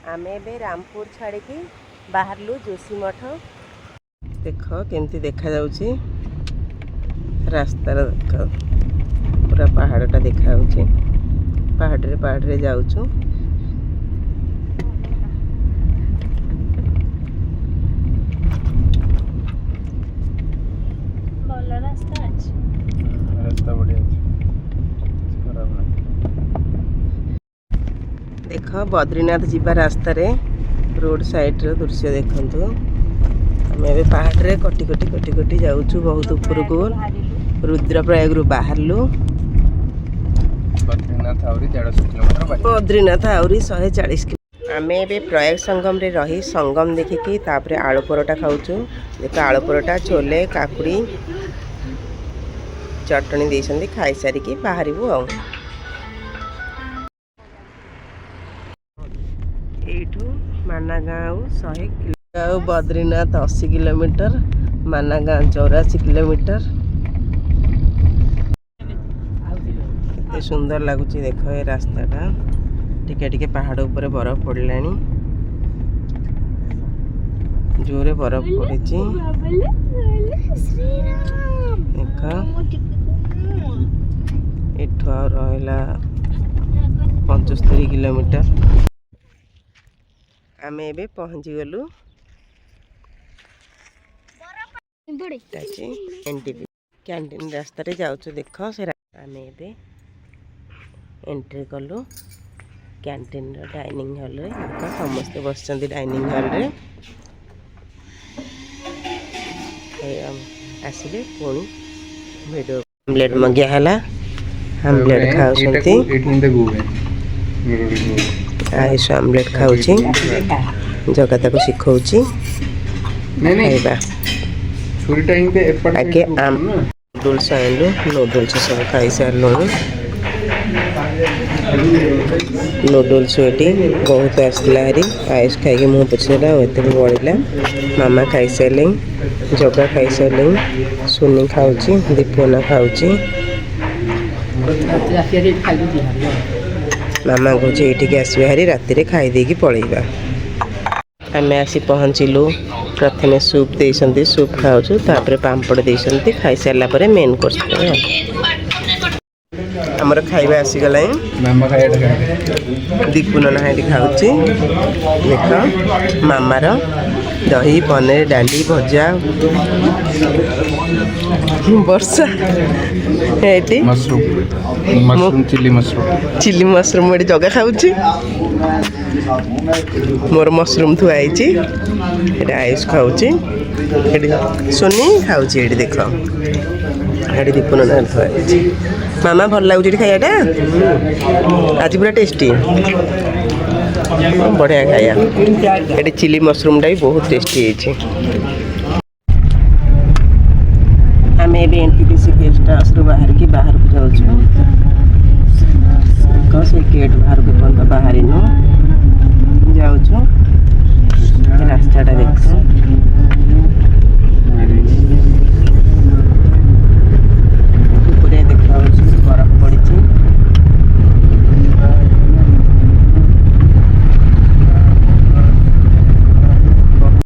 आमे बे रामपुर छाड़ी बाहरलु जोशी मठ देख केमती देखा जाउची रास्ता देख पूरा पहाड़टा देखा पहाड़ जाऊँ रास्ता बढ़िया खराब ना देख बद्रीनाथ जीवा रास्ता रे रोड साइड रो दृश्य देखंतु आमे एबे पहाड़ रे कटी कटी जाउछु बहुत ऊपर को रुद्रप्रयाग रु बाहरलु बद्रीनाथ आउरी 140 आमे एबे प्रयाग संगम रे रही संगम देखिकी तापरे आलू परोटा खाउछु देख आलू परोटा छोले काकुड़ी चटनी देइसंदी खाई सारी की बाहरिबु आ एठू मानागाँव 100 किलोमीटर बद्रीनाथ 80 किलोमीटर मानागाँव 84 किलोमीटर एते सुंदर लगुच देख ए रास्ताटा टिके टिके पहाड़ ऊपर बरफ पड़लानी जोरे बरफ पड़ी देख एठू आ रहा 75 किलोमीटर आमे एबे पहुंची गलु एनटीपी कैंटीन रास्ता रे जाउछु देख से आमे एबे एंट्री कलु कैंटीन रो डाइनिंग हॉल रे समस्त बसचंदी डाइनिंग हॉल रे आसिले पुणी वीडियो आमलेट मगिया हला आमलेट खाउछंती आयुष आमलेट खाउची जगह ताको सिखौची खाइबा छुरी टाइम पे आगे आम नूडल्स आइलु नूडल्स सब खाई सारलु नूडल्स एटी बहुत आसला हरी आयुष खाई मुँह पोछला एत बढ़ला मामा खाई सारे जगा खाई सारे सुनी खाऊची दीपना खाऊची मामा कहे ये आसवा हारी राति खाई देकी पलैबा आम आसी पहुँचलु प्रथमे सूप देइसंती सूप खाऊछु तापर पांपड़ देइसंती खाई सारला परे मेन कोर्स हमर खाइबा आसी गलाय मामा खाइबा दीपुन नाहाटी खाऊची देख मामार दही पनीर डाली भजा वर्षा एटी मशरूम चिली मशरूम एटी जगह खाऊची मोर मशरूम थुआई आयुष खाऊची सोनी खाऊची एटी देख एटी दीपुन ना थुआई मामा भल लगुच खाइटा आज पूरा टेस्टी बढ़िया खाया ये चिली मशरूम टा भी बहुत टेस्टी है आम एनटीपीसी गेस्ट हाउस बाहर की बाहर